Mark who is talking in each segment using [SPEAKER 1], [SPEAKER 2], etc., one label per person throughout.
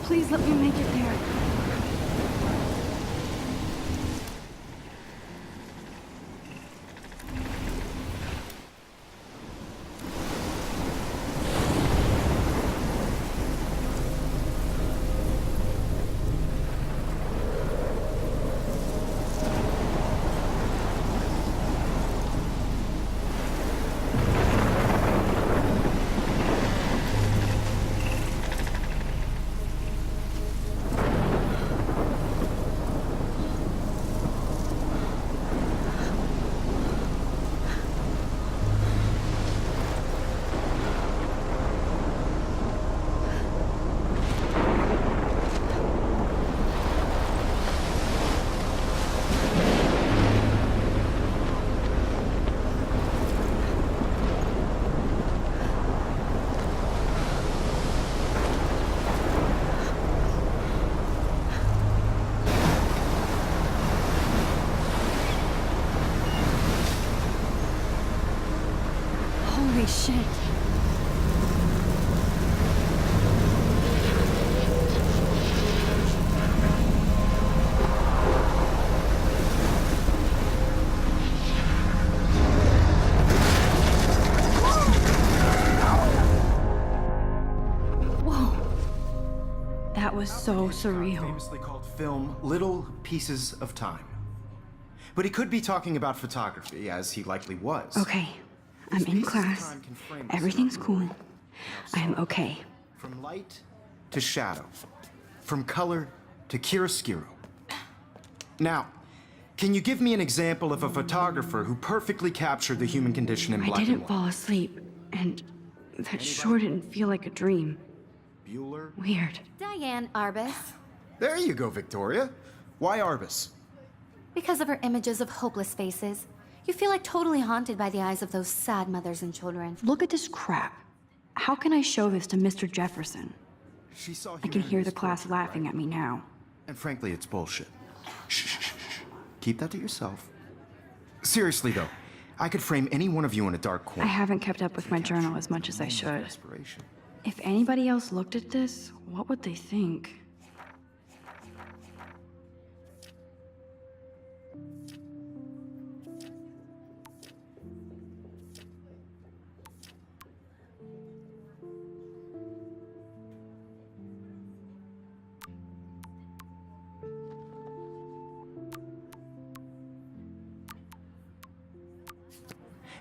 [SPEAKER 1] Please let me make it there. Holy shit. Whoa. That was so surreal.
[SPEAKER 2] Famously called film Little Pieces of Time. But he could be talking about photography, as he likely was.
[SPEAKER 1] Okay. I'm in class. Everything's cool. I'm okay.
[SPEAKER 2] From light to shadow. From color to chiaroscuro. Now, can you give me an example of a photographer who perfectly captured the human condition in black and white?
[SPEAKER 1] I didn't fall asleep, and that sure didn't feel like a dream.
[SPEAKER 2] Bueller?
[SPEAKER 1] Weird.
[SPEAKER 3] Diane Arbus.
[SPEAKER 2] There you go, Victoria. Why Arbus?
[SPEAKER 3] Because of her images of hopeless faces. You feel like totally haunted by the eyes of those sad mothers and children.
[SPEAKER 1] Look at this crap. How can I show this to Mr. Jefferson?
[SPEAKER 2] She saw
[SPEAKER 1] I can hear the class laughing at me now.
[SPEAKER 2] And frankly, it's bullshit. Shh, shh, shh, shh. Keep that to yourself. Seriously, though, I could frame any one of you in a dark corner.
[SPEAKER 1] I haven't kept up with my journal as much as I should. If anybody else looked at this, what would they think?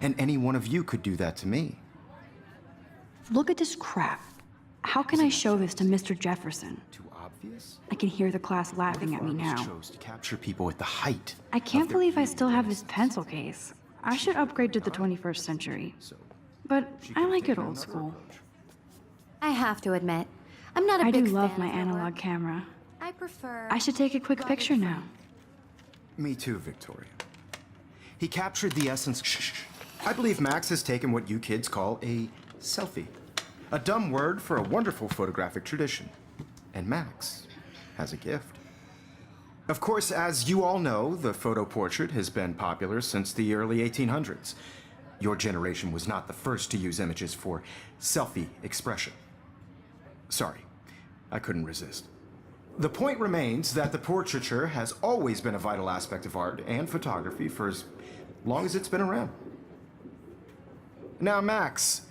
[SPEAKER 2] And any one of you could do that to me.
[SPEAKER 1] Look at this crap. How can I show this to Mr. Jefferson?
[SPEAKER 2] Too obvious?
[SPEAKER 1] I can hear the class laughing at me
[SPEAKER 2] Artists
[SPEAKER 1] now.
[SPEAKER 2] chose to capture people at the height.
[SPEAKER 1] I can't
[SPEAKER 2] of their
[SPEAKER 1] believe I
[SPEAKER 2] beauty
[SPEAKER 1] still have
[SPEAKER 2] and
[SPEAKER 1] this pencil case. I should upgrade to the 21st century.
[SPEAKER 2] So
[SPEAKER 1] But
[SPEAKER 2] she
[SPEAKER 1] I
[SPEAKER 2] could
[SPEAKER 1] like
[SPEAKER 2] take
[SPEAKER 1] it old
[SPEAKER 2] another
[SPEAKER 1] school.
[SPEAKER 2] approach.
[SPEAKER 3] I have to admit, I'm not a
[SPEAKER 1] I
[SPEAKER 3] big
[SPEAKER 1] do
[SPEAKER 3] fan
[SPEAKER 1] love my
[SPEAKER 3] of her
[SPEAKER 1] analog
[SPEAKER 3] work.
[SPEAKER 1] camera.
[SPEAKER 3] I prefer.
[SPEAKER 1] I should take a quick picture now.
[SPEAKER 2] Me too, Victoria. He captured the essence. I believe Max has taken what you kids call a selfie. A dumb word for a wonderful photographic tradition. And Max has a gift. Of course, as you all know, the photo portrait has been popular since the early 1800s. Your generation was not the first to use images for selfie expression. Sorry, I couldn't resist. The point remains that the portraiture has always been a vital aspect of art and photography for as long as it's been around. Now, Max,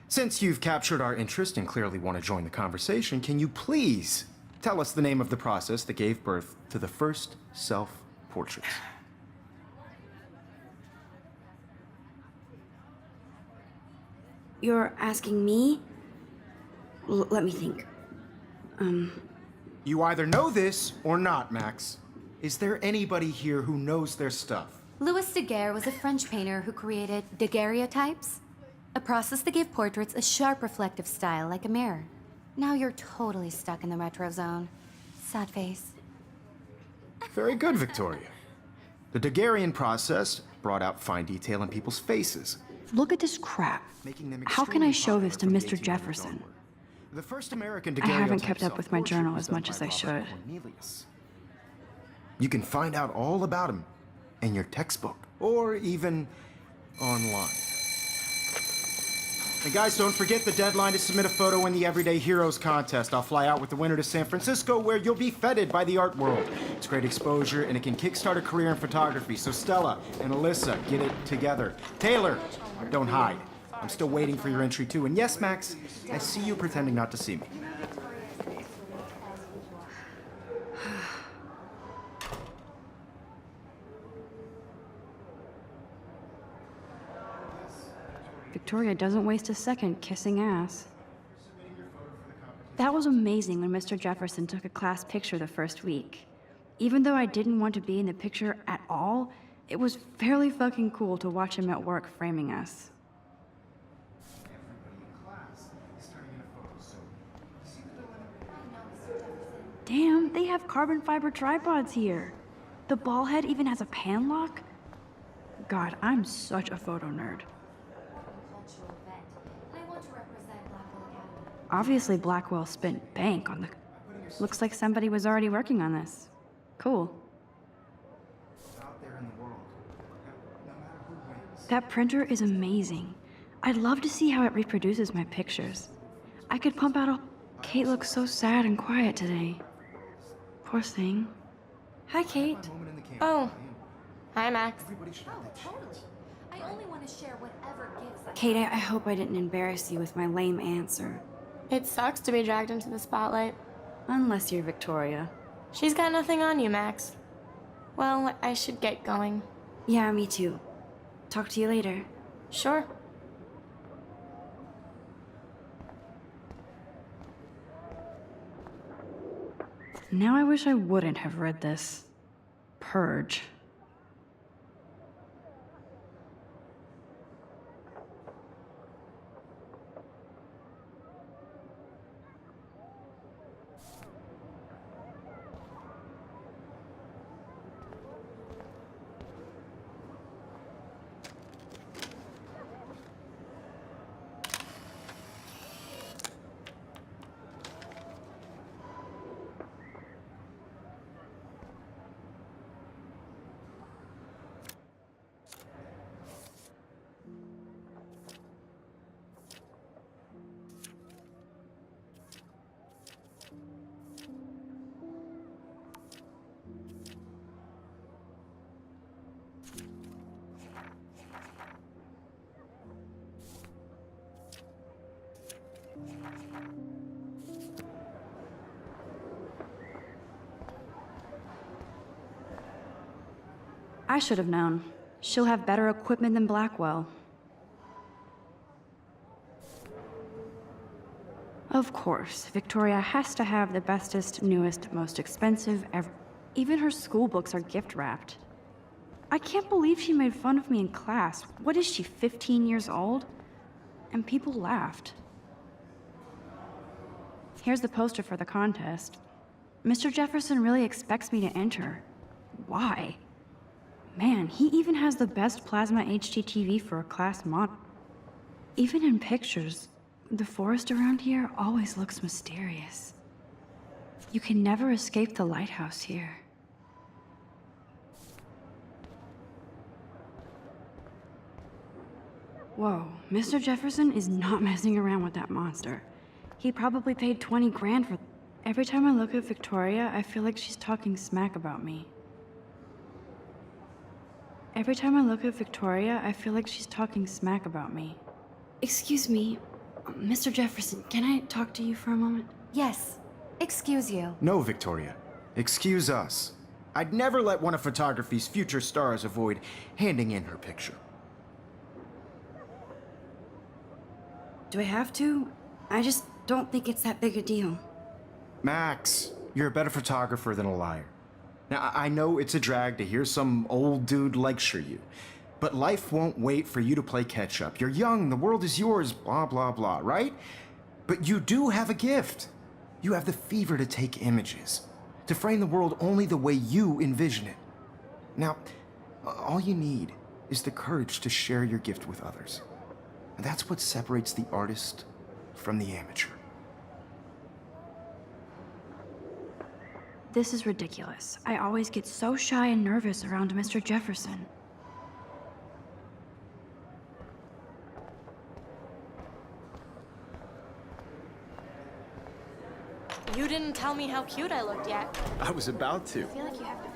[SPEAKER 2] since you've captured our interest and clearly want to join the conversation, can you please tell us the name of the process that gave birth to the first self-portraits?
[SPEAKER 1] You're asking me? Let me think.
[SPEAKER 2] You either know this or not, Max. Is there anybody here who knows their stuff?
[SPEAKER 3] Louis Daguerre was a French painter who created daguerreotypes, a process that gave portraits a sharp reflective style like a mirror. Now you're totally stuck in the retro zone. Sad face.
[SPEAKER 2] Very good, Victoria. The Daguerrean process brought out fine detail in people's faces,
[SPEAKER 1] Look at this crap.
[SPEAKER 2] making them
[SPEAKER 1] How can I
[SPEAKER 2] extremely
[SPEAKER 1] show this to
[SPEAKER 2] popular from the
[SPEAKER 1] Mr.
[SPEAKER 2] 1800s
[SPEAKER 1] Jefferson?
[SPEAKER 2] onward. The first American
[SPEAKER 1] I haven't
[SPEAKER 2] daguerreotype
[SPEAKER 1] kept up with my
[SPEAKER 2] self-portrait
[SPEAKER 1] journal
[SPEAKER 2] was
[SPEAKER 1] as
[SPEAKER 2] done
[SPEAKER 1] much
[SPEAKER 2] by
[SPEAKER 1] as I
[SPEAKER 2] Robert
[SPEAKER 1] should.
[SPEAKER 2] Cornelius. You can find out all about him in your textbook or even online. And guys, don't forget the deadline to submit a photo in the Everyday Heroes contest. I'll fly out with the winner to San Francisco, where you'll be feted by the art world. It's great exposure, and it can kickstart a career in photography. So Stella and Alyssa, get it together. Taylor, don't hide. I'm still waiting for your entry too. And yes, Max, I see you pretending not to see me.
[SPEAKER 1] Victoria doesn't waste a second kissing ass. That was amazing when Mr. Jefferson took a class picture the first week. Even though I didn't want to be in the picture at all, it was fairly fucking cool to watch him at work framing us. Damn, they have carbon fiber tripods here. The ball head even has a pan lock? God, I'm such a photo nerd.
[SPEAKER 3] Cultural event, and I want to represent Blackwell Academy.
[SPEAKER 1] Obviously, Blackwell spent bank on the... Looks like somebody was already working on this. Cool.
[SPEAKER 2] Out there in the world, no matter who wins.
[SPEAKER 1] That printer is amazing. I'd love to see how it reproduces my pictures. I could pump out a... Kate looks so sad and quiet today. Poor thing.
[SPEAKER 4] Hi, Kate.
[SPEAKER 2] Moment in the camera.
[SPEAKER 4] Oh. Hi, Max.
[SPEAKER 2] Everybody should have that shit.
[SPEAKER 3] Totally. I only want to share whatever gives I
[SPEAKER 1] Kate, I hope I didn't embarrass you with my lame answer.
[SPEAKER 4] It sucks to be dragged into the spotlight.
[SPEAKER 1] Unless you're Victoria.
[SPEAKER 4] She's got nothing on you, Max. Well, I should get going.
[SPEAKER 1] Yeah, me too. Talk to you later.
[SPEAKER 4] Sure.
[SPEAKER 1] Now I wish I wouldn't have read this. Purge. I should have known. She'll have better equipment than Blackwell. Of course, Victoria has to have the bestest, newest, most expensive ever. Even her school books are gift wrapped. I can't believe she made fun of me in class. What is she, 15 years old? And people laughed. Here's the poster for the contest. Mr. Jefferson really expects me to enter. Why? Man, he even has the best plasma HDTV for a class mod. Even in pictures, the forest around here always looks mysterious. You can never escape the lighthouse here. Whoa, Mr. Jefferson is not messing around with that monster. He probably paid 20 grand for... Every time I look at Victoria, I feel like she's talking smack about me. Every time I look at Victoria, I feel like she's talking smack about me. Excuse me, Mr. Jefferson, can I talk to you for a moment?
[SPEAKER 3] Yes. Excuse you.
[SPEAKER 2] No, Victoria. Excuse us. I'd never let one of photography's future stars avoid handing in her picture.
[SPEAKER 1] Do I have to? I just don't think it's that big a deal.
[SPEAKER 2] Max, you're a better photographer than a liar. Now, I know it's a drag to hear some old dude lecture you, but life won't wait for you to play catch-up. You're young, the world is yours, blah, blah, blah, right? But you do have a gift. You have the fever to take images, to frame the world only the way you envision it. Now, all you need is the courage to share your gift with others. And that's what separates the artist from the amateur.
[SPEAKER 1] This is ridiculous. I always get so shy and nervous around Mr. Jefferson.
[SPEAKER 4] You didn't tell me how cute I looked yet.
[SPEAKER 5] I was about to. You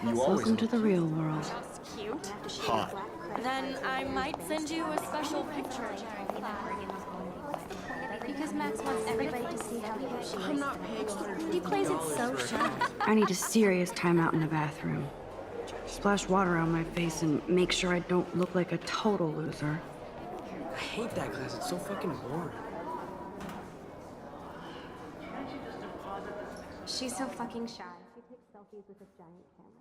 [SPEAKER 5] always
[SPEAKER 1] Welcome to the real world.
[SPEAKER 4] That's cute.
[SPEAKER 5] hot.
[SPEAKER 4] Then I might send you a special picture.
[SPEAKER 3] Because Max wants everybody to see how cute she is. He plays it so shy.
[SPEAKER 1] I need a serious timeout in the bathroom. Splash water on my face and make sure I don't look like a total loser.
[SPEAKER 6] I hate that class. It's so fucking boring.
[SPEAKER 3] She's so fucking shy. She takes selfies with this giant camera.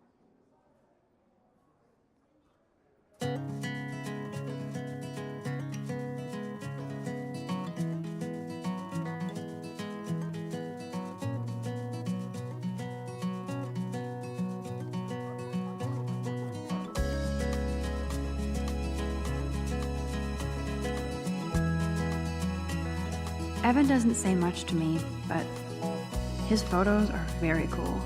[SPEAKER 1] Evan doesn't say much to me, but his photos are very cool.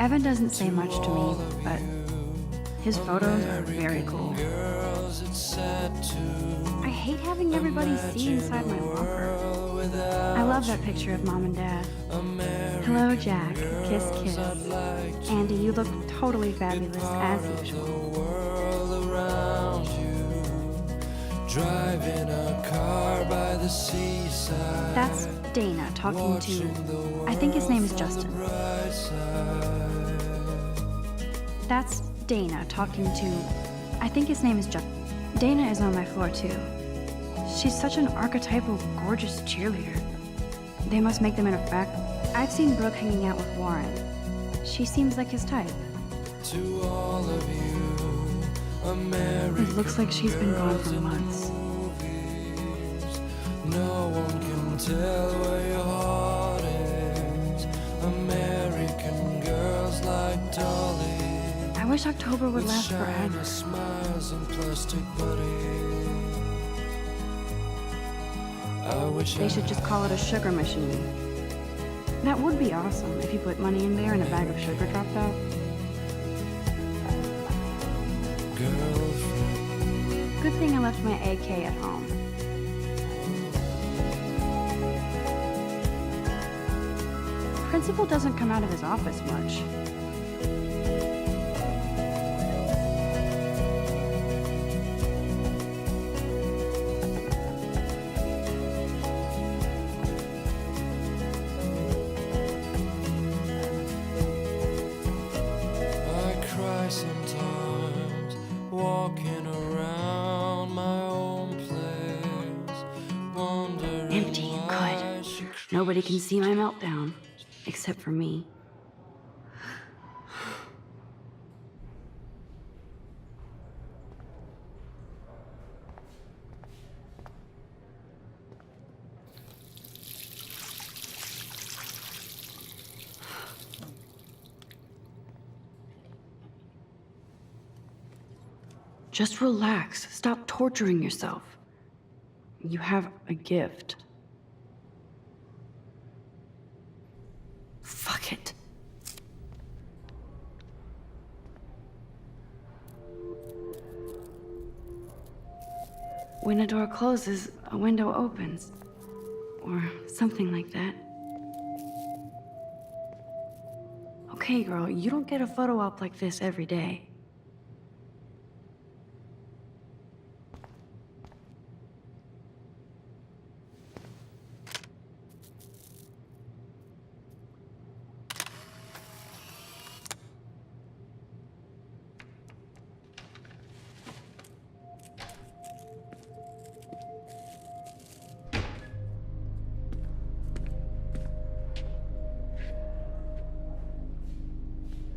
[SPEAKER 1] Evan doesn't say much to me, but his photos are very cool. I hate having everybody see inside my locker. I love that picture of Mom and Dad. Hello, Jack. Kiss, kiss. Andy, you look totally fabulous, as usual.
[SPEAKER 7] Driving a car by the seaside.
[SPEAKER 1] That's Dana talking to... I think his name is Justin. That's Dana talking to... I think his name is Justin. Dana is on my floor, too. She's such an archetypal, gorgeous cheerleader. They must make them in a fact. I've seen Brooke hanging out with Warren. She seems like his type.
[SPEAKER 7] To all of you, America.
[SPEAKER 1] It looks like she's been gone for months.
[SPEAKER 7] No one can tell where your heart is. American girls like Dolly.
[SPEAKER 1] I wish October would last
[SPEAKER 7] Shiny
[SPEAKER 1] forever.
[SPEAKER 7] smiles and plastic buddies. I wish
[SPEAKER 1] They should just call it a sugar machine. That would be awesome if you put money in there and a bag of sugar dropped out.
[SPEAKER 7] girlfriend.
[SPEAKER 1] Good thing I left my AK at home. Principal doesn't come out of his office much.
[SPEAKER 7] I cry sometimes, walking around my own place, wondering
[SPEAKER 1] Empty and good. Nobody can see my meltdown, except for me. Just relax. Stop torturing yourself. You have a gift. Fuck it. When a door closes, a window opens. Or something like that. Okay, girl, you don't get a photo op like this every day.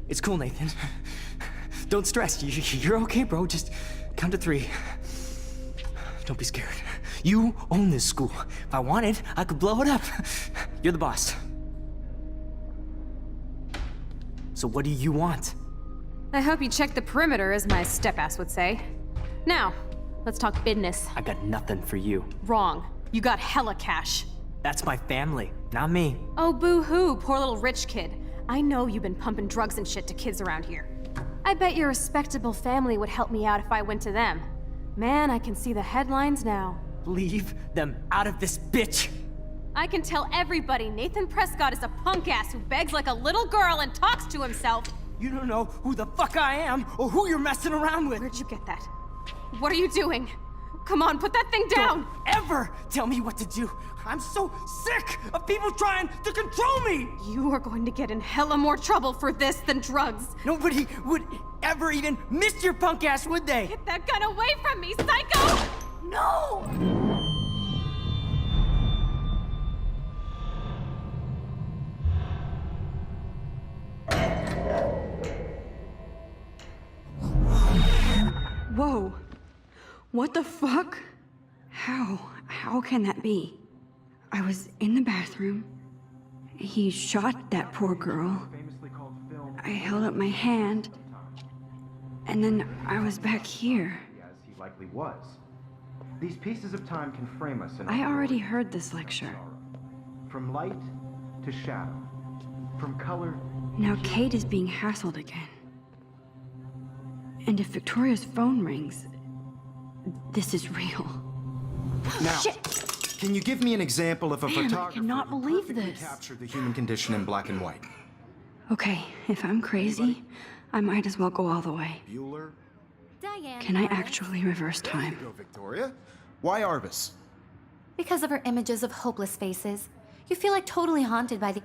[SPEAKER 6] It's cool, Nathan. Don't stress. You're okay, bro. Just count to 3. Don't be scared. You own this school. If I wanted, I could blow it up. You're the boss. So what do you want?
[SPEAKER 8] I hope you checked the perimeter, as my step-ass would say. Now, let's talk business.
[SPEAKER 6] I got nothing for you.
[SPEAKER 8] Wrong. You got hella cash.
[SPEAKER 6] That's my family, not me.
[SPEAKER 8] Oh, boo-hoo, poor little rich kid. I know you've been pumping drugs and shit to kids around here. I bet your respectable family would help me out if I went to them. Man, I can see the headlines now.
[SPEAKER 6] Leave them out of this bitch!
[SPEAKER 8] I can tell everybody Nathan Prescott is a punk ass who begs like a little girl and talks to himself.
[SPEAKER 6] You don't know who the fuck I am or who you're messing around with.
[SPEAKER 8] Where'd you get that? What are you doing? Come on, put that thing down!
[SPEAKER 6] Don't ever tell me what to do. I'm so sick of people trying to control me!
[SPEAKER 8] You are going to get in hella more trouble for this than drugs.
[SPEAKER 6] Nobody would ever even miss your punk ass, would they?
[SPEAKER 8] Get that gun away from me, psycho! No!
[SPEAKER 1] Whoa. What the fuck? How can that be? I was in the bathroom. He shot that poor girl. I held up my hand. And then I was back here.
[SPEAKER 2] As he likely was. These pieces of time can frame us in
[SPEAKER 1] I
[SPEAKER 2] our
[SPEAKER 1] already
[SPEAKER 2] glory
[SPEAKER 1] heard this lecture.
[SPEAKER 2] From light to shadow. From color.
[SPEAKER 1] Now Kate is being hassled again. And if Victoria's phone rings, this is real.
[SPEAKER 2] Now,
[SPEAKER 1] Shit!
[SPEAKER 2] can you give me an example of a
[SPEAKER 1] Man, I
[SPEAKER 2] photographer
[SPEAKER 1] cannot
[SPEAKER 2] who
[SPEAKER 1] believe
[SPEAKER 2] perfectly
[SPEAKER 1] this.
[SPEAKER 2] captured the human condition in black and white?
[SPEAKER 1] Okay, if I'm crazy, I might as well go all the way.
[SPEAKER 2] Bueller?
[SPEAKER 3] Diane.
[SPEAKER 1] Can I
[SPEAKER 3] Arbus.
[SPEAKER 1] actually reverse time?
[SPEAKER 2] Go, Victoria. Why Arbus?
[SPEAKER 3] Because of her images of hopeless faces, you feel like totally haunted by the.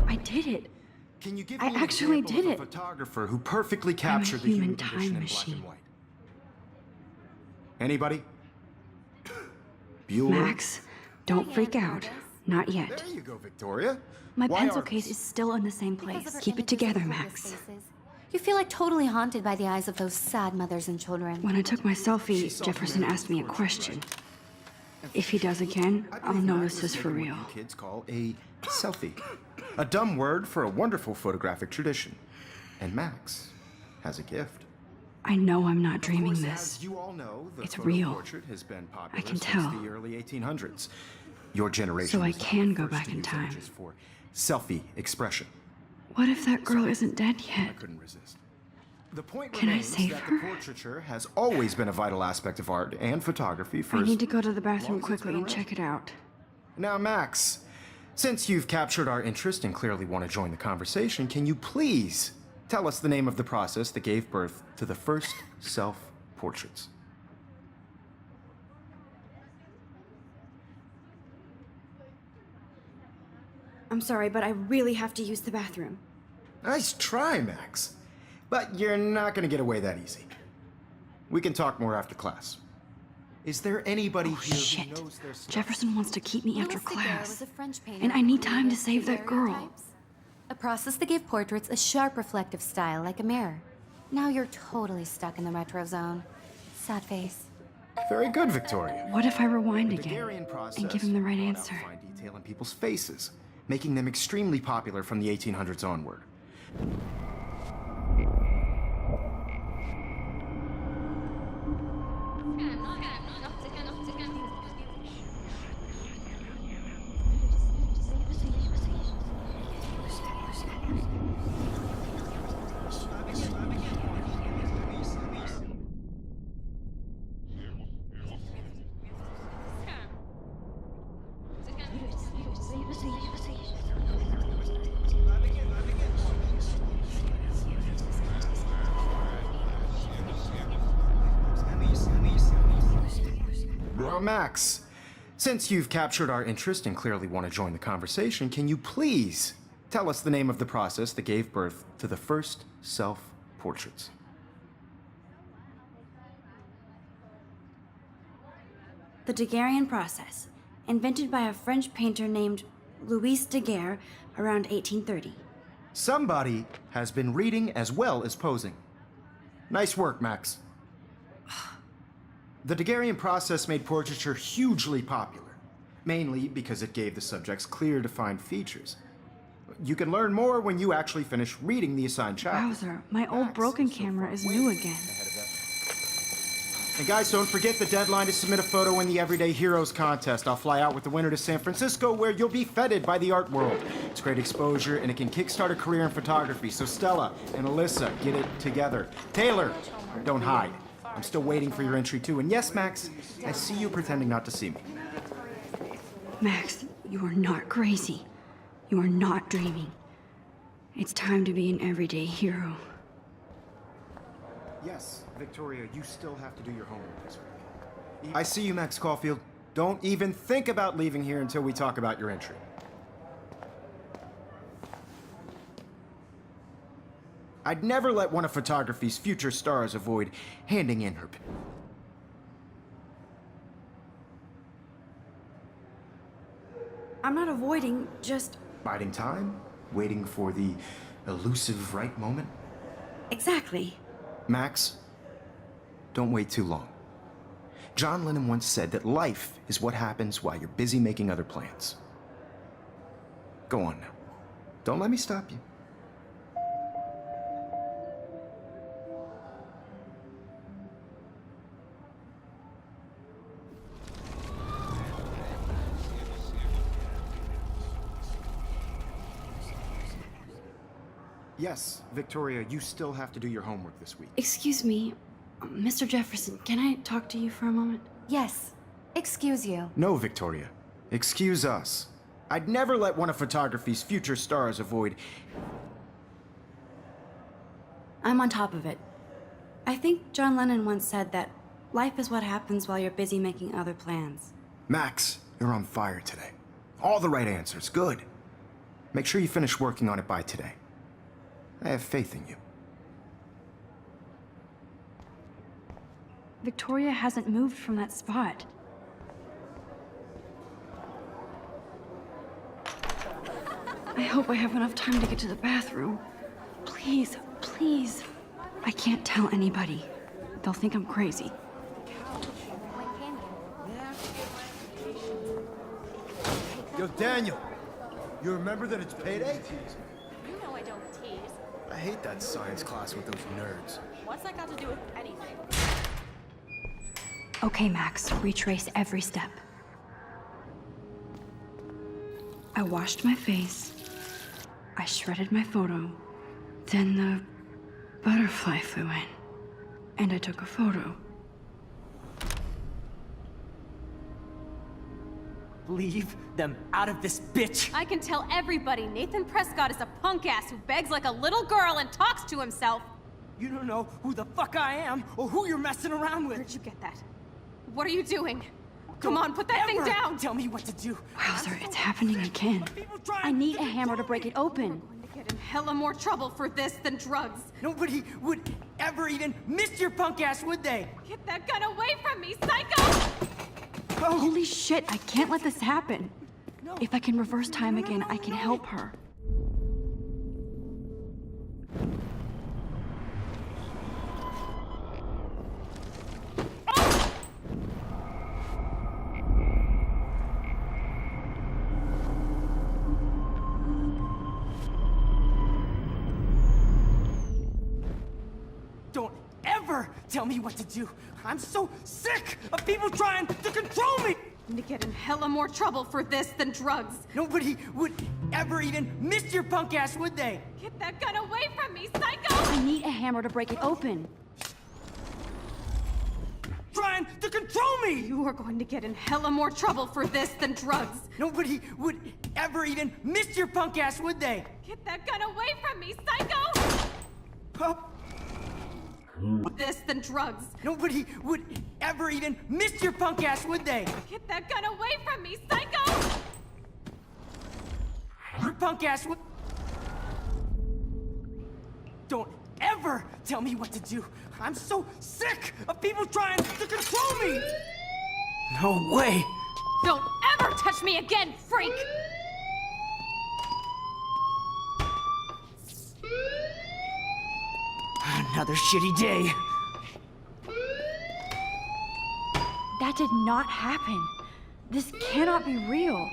[SPEAKER 1] I did it.
[SPEAKER 2] Can you give
[SPEAKER 1] I
[SPEAKER 2] me an
[SPEAKER 1] actually
[SPEAKER 2] example
[SPEAKER 1] did
[SPEAKER 2] of a
[SPEAKER 1] it.
[SPEAKER 2] photographer who perfectly captured the
[SPEAKER 1] human
[SPEAKER 2] human condition
[SPEAKER 1] time
[SPEAKER 2] in black
[SPEAKER 1] machine.
[SPEAKER 2] and white? Anybody? Bueller?
[SPEAKER 1] Max, don't freak out. Not yet.
[SPEAKER 2] There you go, Victoria.
[SPEAKER 1] My
[SPEAKER 2] Why
[SPEAKER 1] pencil
[SPEAKER 2] Arbus?
[SPEAKER 1] case is still in the same
[SPEAKER 3] Because of
[SPEAKER 1] place.
[SPEAKER 3] her
[SPEAKER 1] Keep it
[SPEAKER 3] images of
[SPEAKER 1] together,
[SPEAKER 3] hopeless
[SPEAKER 1] Max.
[SPEAKER 3] faces, you feel like totally haunted by the eyes of those sad mothers and children.
[SPEAKER 1] When I took my selfie,
[SPEAKER 2] saw
[SPEAKER 1] Jefferson
[SPEAKER 2] humanity
[SPEAKER 1] asked me a
[SPEAKER 2] tortured,
[SPEAKER 1] question. If he does again,
[SPEAKER 2] I
[SPEAKER 1] I'll
[SPEAKER 2] believe
[SPEAKER 1] know
[SPEAKER 2] Max
[SPEAKER 1] this is for
[SPEAKER 2] making
[SPEAKER 1] real.
[SPEAKER 2] what you kids call a selfie. A dumb word for a wonderful photographic tradition. And Max has a gift.
[SPEAKER 1] I know I'm not dreaming
[SPEAKER 2] Of course,
[SPEAKER 1] this.
[SPEAKER 2] as you all know, the
[SPEAKER 1] It's
[SPEAKER 2] photo
[SPEAKER 1] real.
[SPEAKER 2] portrait has been popular
[SPEAKER 1] I can
[SPEAKER 2] since
[SPEAKER 1] tell.
[SPEAKER 2] the early 1800s. Your generation
[SPEAKER 1] So I
[SPEAKER 2] was the
[SPEAKER 1] can go
[SPEAKER 2] first
[SPEAKER 1] back
[SPEAKER 2] to
[SPEAKER 1] in
[SPEAKER 2] use
[SPEAKER 1] time.
[SPEAKER 2] images for selfie expression.
[SPEAKER 1] What if that girl isn't dead
[SPEAKER 2] I
[SPEAKER 1] yet?
[SPEAKER 2] couldn't resist. The point
[SPEAKER 1] Can I
[SPEAKER 2] remains
[SPEAKER 1] save
[SPEAKER 2] that
[SPEAKER 1] her?
[SPEAKER 2] the portraiture has always been a vital aspect of art and photography for
[SPEAKER 1] I
[SPEAKER 2] as
[SPEAKER 1] need to go to the
[SPEAKER 2] long
[SPEAKER 1] bathroom
[SPEAKER 2] as it's
[SPEAKER 1] quickly
[SPEAKER 2] been
[SPEAKER 1] and
[SPEAKER 2] around.
[SPEAKER 1] check it out.
[SPEAKER 2] Now, Max, since you've captured our interest and clearly want to join the conversation, can you please tell us the name of the process that gave birth to the first self-portraits?
[SPEAKER 1] I'm sorry, but I really have to use the bathroom.
[SPEAKER 2] Nice try, Max. But you're not gonna get away that easy. We can talk more after class. Is there anybody here
[SPEAKER 1] Shit.
[SPEAKER 2] who knows their stuff?
[SPEAKER 1] Jefferson wants to keep me after
[SPEAKER 3] Louis Daguerre
[SPEAKER 1] class.
[SPEAKER 3] was a French painter
[SPEAKER 1] And I
[SPEAKER 3] who
[SPEAKER 1] need time to
[SPEAKER 3] created
[SPEAKER 1] save that girl.
[SPEAKER 3] daguerreotypes, a process that gave portraits a sharp reflective style like a mirror. Now you're totally stuck in the retro zone. Sad face.
[SPEAKER 2] Very good, Victoria.
[SPEAKER 1] What if I rewind
[SPEAKER 2] The
[SPEAKER 1] again
[SPEAKER 2] Daguerrean process
[SPEAKER 1] and give him the right
[SPEAKER 2] brought out
[SPEAKER 1] answer?
[SPEAKER 2] fine detail in people's faces, making them extremely popular from the 1800s onward. Max, since you've captured our interest and clearly want to join the conversation, can you please tell us the name of the process that gave birth to the first self-portraits?
[SPEAKER 1] The Daguerrean process, invented by a French painter named Louis Daguerre around 1830.
[SPEAKER 2] Somebody has been reading as well as posing. Nice work, Max. The Daguerrean process made portraiture hugely popular, mainly because it gave the subjects clear, defined features. You can learn more when you actually finish reading the assigned chapters.
[SPEAKER 1] Wowzer, my old broken camera is new again.
[SPEAKER 2] And guys, don't forget the deadline to submit a photo in the Everyday Heroes contest. I'll fly out with the winner to San Francisco, where you'll be feted by the art world. It's great exposure, and it can kickstart a career in photography. So Stella and Alyssa, get it together. Taylor, don't hide. I'm still waiting for your entry too. And yes, Max, I see you pretending not to see me.
[SPEAKER 1] Max, you are not crazy. You are not dreaming. It's time to be an everyday hero.
[SPEAKER 2] Yes, Victoria, you still have to do your homework this week. I see you, Max Caulfield. Don't even think about leaving here until we talk about your entry. I'd never let one of photography's future stars avoid handing in her...
[SPEAKER 1] I'm not avoiding, just...
[SPEAKER 2] Biding time? Waiting for the elusive right moment?
[SPEAKER 1] Exactly.
[SPEAKER 2] Max, don't wait too long. John Lennon once said that life is what happens while you're busy making other plans. Go on now. Don't let me stop you. Yes, Victoria, you still have to do your homework this week.
[SPEAKER 1] Excuse me, Mr. Jefferson, can I talk to you for a moment?
[SPEAKER 3] Yes. Excuse you.
[SPEAKER 2] No, Victoria. Excuse us. I'd never let one of photography's future stars avoid...
[SPEAKER 1] I'm on top of it. I think John Lennon once said that life is what happens while you're busy making other plans.
[SPEAKER 2] Max, you're on fire today. All the right answers. Good. Make sure you finish working on it by today. I have faith in you.
[SPEAKER 1] Victoria hasn't moved from that spot. I hope I have enough time to get to the bathroom. Please, please. I can't tell anybody. They'll think I'm crazy.
[SPEAKER 5] Yo, Daniel, you remember that it's payday?
[SPEAKER 4] You know I don't tease.
[SPEAKER 5] I hate that science class with those nerds.
[SPEAKER 4] What's that got to do with anything?
[SPEAKER 1] Okay, Max, retrace every step. I washed my face. I shredded my photo. Then the butterfly flew in. And I took a photo.
[SPEAKER 6] Leave them out of this bitch!
[SPEAKER 8] I can tell everybody Nathan Prescott is a punk ass who begs like a little girl and talks to himself.
[SPEAKER 6] You don't know who the fuck I am or who you're messing around with.
[SPEAKER 8] Where'd you get that? What are you doing? Come on, put that thing
[SPEAKER 6] Ever
[SPEAKER 8] down!
[SPEAKER 6] Tell me what to do.
[SPEAKER 1] Wowzer, it's happening again. I need a hammer to break it open.
[SPEAKER 8] I'm gonna get in hella more trouble for this than drugs.
[SPEAKER 6] Nobody would ever even miss your punk ass, would they?
[SPEAKER 8] Get that gun away from me, psycho!
[SPEAKER 1] Holy shit, I can't let this happen. If I can reverse time again, I can help her.
[SPEAKER 6] Don't ever tell me what to do. I'm so sick of people trying to control me.
[SPEAKER 8] I'm gonna get in hella more trouble for this than drugs.
[SPEAKER 6] Nobody would ever even miss your punk ass, would they?
[SPEAKER 8] Get that gun away from me, psycho!
[SPEAKER 1] I need a hammer to break it open.
[SPEAKER 6] Trying to control me.
[SPEAKER 8] You are going to get in hella more trouble for this than drugs.
[SPEAKER 6] Nobody would ever even miss your punk ass, would they?
[SPEAKER 8] Get that gun away from me, psycho!
[SPEAKER 6] Huh?
[SPEAKER 8] This than drugs.
[SPEAKER 6] Nobody would ever even miss your punk ass, would they?
[SPEAKER 8] Get that gun away from me, psycho!
[SPEAKER 6] Your punk ass would. Don't ever tell me what to do. I'm so sick of people trying to control me. No way.
[SPEAKER 8] Don't ever touch me again, freak!
[SPEAKER 6] Another shitty day.
[SPEAKER 1] That did not happen. This cannot be real.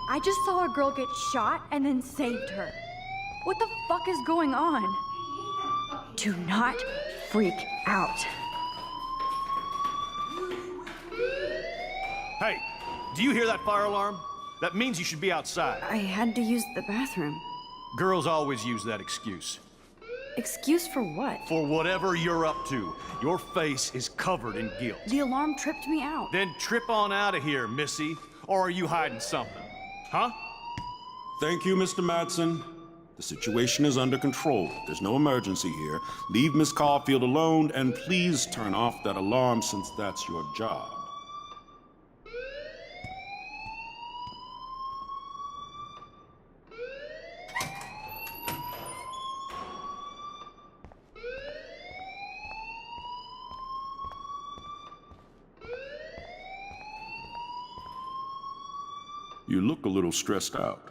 [SPEAKER 1] I just saw a girl get shot and then saved her. What the fuck is going on? Do not freak out.
[SPEAKER 9] Hey, do you hear that fire alarm? That means you should be outside.
[SPEAKER 1] I had to use the bathroom.
[SPEAKER 9] Girls always use that excuse.
[SPEAKER 1] Excuse for what?
[SPEAKER 9] For whatever you're up to, your face is covered in guilt.
[SPEAKER 1] The alarm tripped me out.
[SPEAKER 9] Then trip on out of here, Missy. Or are you hiding something? Huh?
[SPEAKER 10] Thank you, Mr. Madsen. The situation is under control. There's no emergency here. Leave Miss Caulfield alone, and please turn off that alarm since that's your job. You look a little stressed out.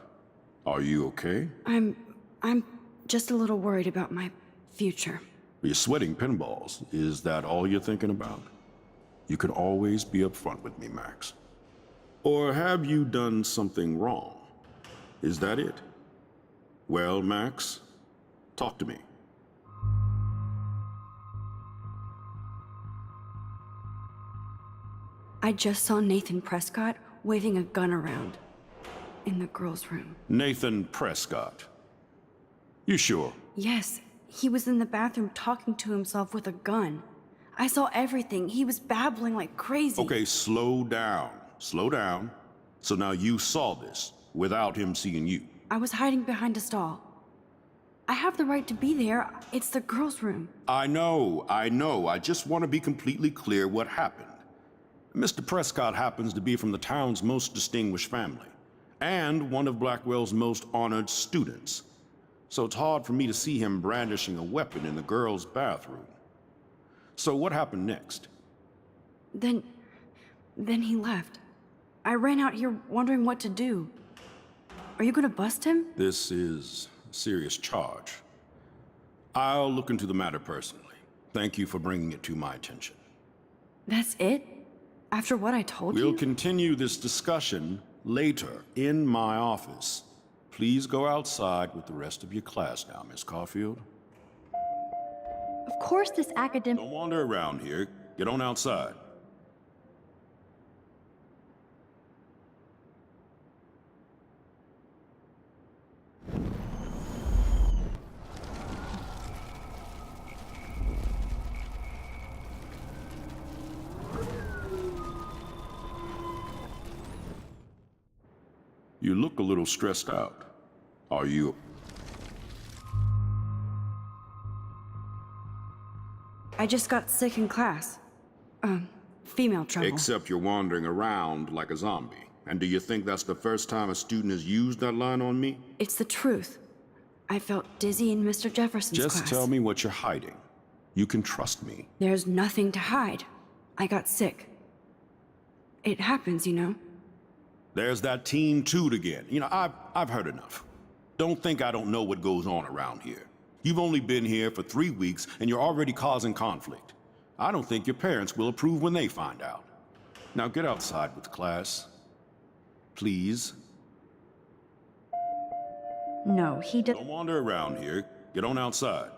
[SPEAKER 10] Are you okay?
[SPEAKER 1] I'm just a little worried about my future.
[SPEAKER 10] You're sweating pinballs. Is that all you're thinking about? You can always be upfront with me, Max. Or have you done something wrong? Is that it? Well, Max, talk to me.
[SPEAKER 1] I just saw Nathan Prescott waving a gun around in the girls' room.
[SPEAKER 10] Nathan Prescott. You sure?
[SPEAKER 1] Yes, he was in the bathroom talking to himself with a gun. I saw everything. He was babbling like crazy.
[SPEAKER 10] Okay, slow down. Slow down. So now you saw this without him seeing you.
[SPEAKER 1] I was hiding behind a stall. I have the right to be there. It's the girls' room.
[SPEAKER 10] I know. I just want to be completely clear what happened. Mr. Prescott happens to be from the town's most distinguished family, and one of Blackwell's most honored students. So it's hard for me to see him brandishing a weapon in the girls' bathroom. So what happened next?
[SPEAKER 1] Then he left. I ran out here wondering what to do. Are you gonna bust him?
[SPEAKER 10] This is a serious charge. I'll look into the matter personally. Thank you for bringing it to my attention.
[SPEAKER 1] That's it? After what I told
[SPEAKER 10] We'll
[SPEAKER 1] you?
[SPEAKER 10] continue this discussion later in my office. Please go outside with the rest of your class now, Miss Caulfield.
[SPEAKER 1] Of course this academic...
[SPEAKER 10] Don't wander around here. Get on outside. You look a little stressed out. Are you?
[SPEAKER 1] I just got sick in class. Female trouble.
[SPEAKER 10] Except you're wandering around like a zombie. And do you think that's the first time a student has used that line on me?
[SPEAKER 1] It's the truth. I felt dizzy in Mr. Jefferson's class.
[SPEAKER 10] Just tell me what you're hiding. You can trust me.
[SPEAKER 1] There's nothing to hide. I got sick. It happens, you know.
[SPEAKER 10] There's that teen toot again. You know, I've heard enough. Don't think I don't know what goes on around here. You've only been here for 3 weeks and you're already causing conflict. I don't think your parents will approve when they find out. Now get outside with class. Please.
[SPEAKER 1] No, he did.
[SPEAKER 10] Don't wander around here. Get on outside.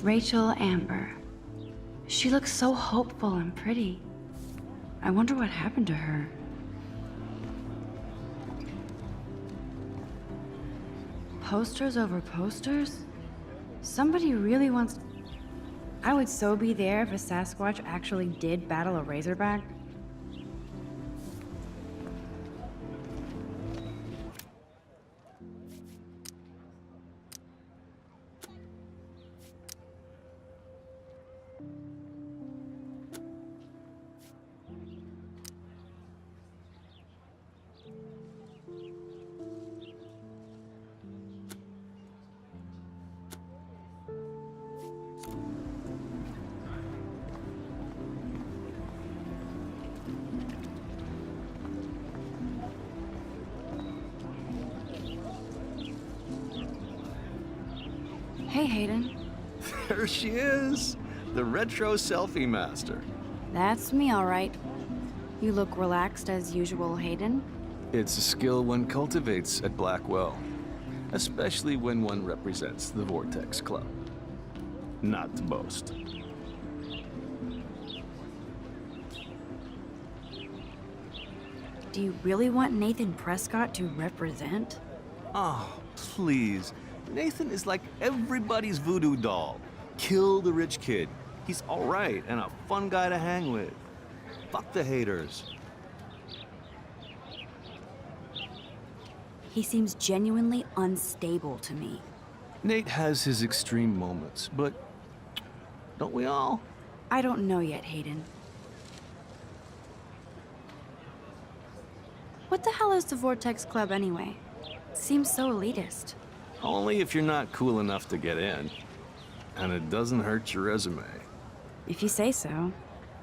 [SPEAKER 1] Rachel Amber. She looks so hopeful and pretty. I wonder what happened to her. Posters over posters? Somebody really wants... I would so be there if a Sasquatch actually did battle a Razorback. Hey, Hayden.
[SPEAKER 11] There she is, the retro selfie master.
[SPEAKER 1] That's me, all right. You look relaxed as usual, Hayden.
[SPEAKER 11] It's a skill one cultivates at Blackwell, especially when one represents the Vortex Club. Not to boast.
[SPEAKER 1] Do you really want Nathan Prescott to represent?
[SPEAKER 11] Oh, please. Nathan is like everybody's voodoo doll. Kill the rich kid. He's all right and a fun guy to hang with. Fuck the haters.
[SPEAKER 1] He seems genuinely unstable to me.
[SPEAKER 11] Nate has his extreme moments, but don't we all?
[SPEAKER 1] I don't know yet, Hayden. What the hell is the Vortex Club anyway? Seems so elitist.
[SPEAKER 11] Only if you're not cool enough to get in. And it doesn't hurt your resume.
[SPEAKER 1] If you say so.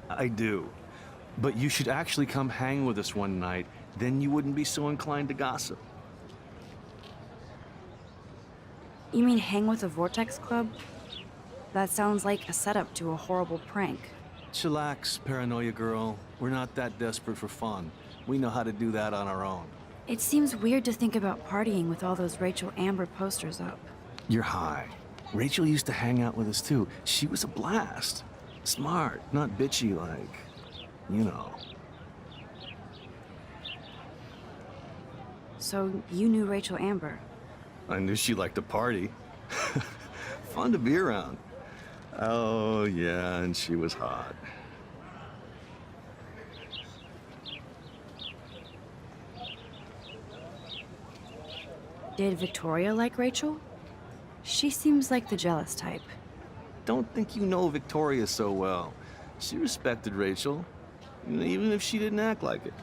[SPEAKER 11] I do. But you should actually come hang with us one night, then you wouldn't be so inclined to gossip.
[SPEAKER 1] You mean hang with the Vortex Club? That sounds like a setup to a horrible prank.
[SPEAKER 11] Chillax, paranoia girl. We're not that desperate for fun. We know how to do that on our own.
[SPEAKER 1] It seems weird to think about partying with all those Rachel Amber posters up.
[SPEAKER 11] You're high. Rachel used to hang out with us too. She was a blast. Smart, not bitchy like, you know.
[SPEAKER 1] So you knew Rachel Amber?
[SPEAKER 11] I knew she liked to party. Fun to be around. Oh, yeah, and she was hot.
[SPEAKER 1] Did Victoria like Rachel? She seems like the jealous type.
[SPEAKER 11] Don't think you know Victoria so well. She respected Rachel, even if she didn't act like it.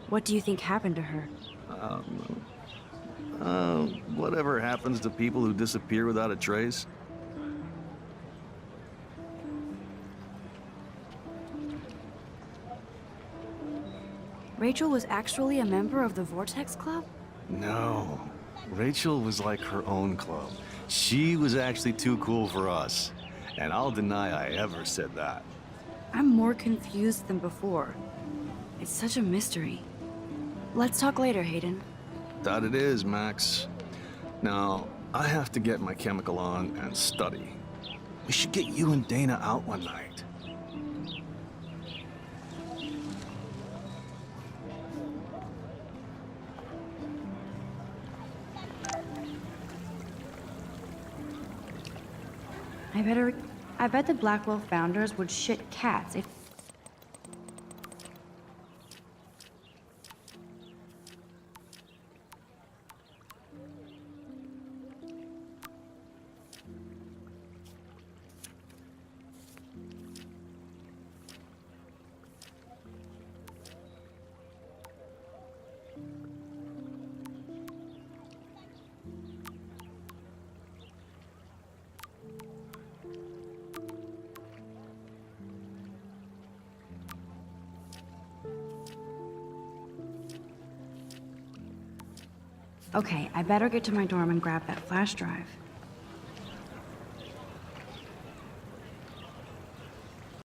[SPEAKER 1] What do you think happened to her?
[SPEAKER 11] Whatever happens to people who disappear without a trace.
[SPEAKER 1] Rachel was actually a member of the Vortex Club?
[SPEAKER 11] No. Rachel was like her own club. She was actually too cool for us. And I'll deny I ever said that.
[SPEAKER 1] I'm more confused than before. It's such a mystery. Let's talk later, Hayden.
[SPEAKER 11] That it is, Max. Now, I have to get my chemical on and study. We should get you and Dana out one night.
[SPEAKER 1] I bet the Blackwell founders would shit cats if... Okay, I better get to my dorm and grab that flash drive.